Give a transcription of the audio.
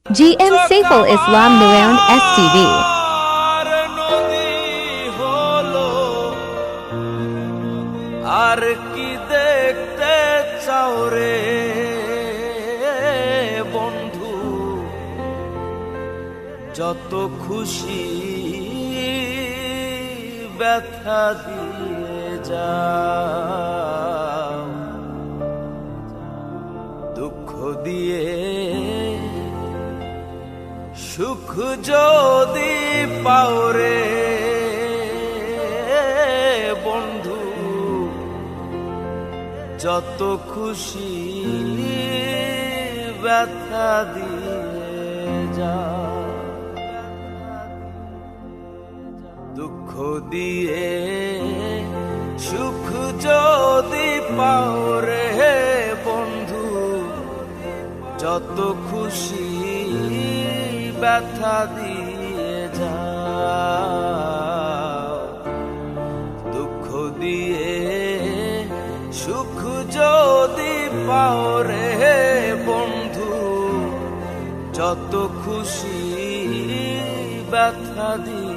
GM Saiful Islam Nuround STV. আর কি দেখতে চাও রে বন্ধু, যত খুশি ব্যথা দিয়ে যাও, দুঃখ দিয়ে সুখ যদি পাও রে বন্ধু, যত খুশি ব্যথা দিয়ে যাও, দুঃখ দিয়ে সুখ যদি পাও রে বন্ধু, যত খুশি ব্যথা দিয়ে যাও, দুঃখ দিয়ে সুখ যদি পাও রে বন্ধু, যত খুশি ব্যথা দিয়ে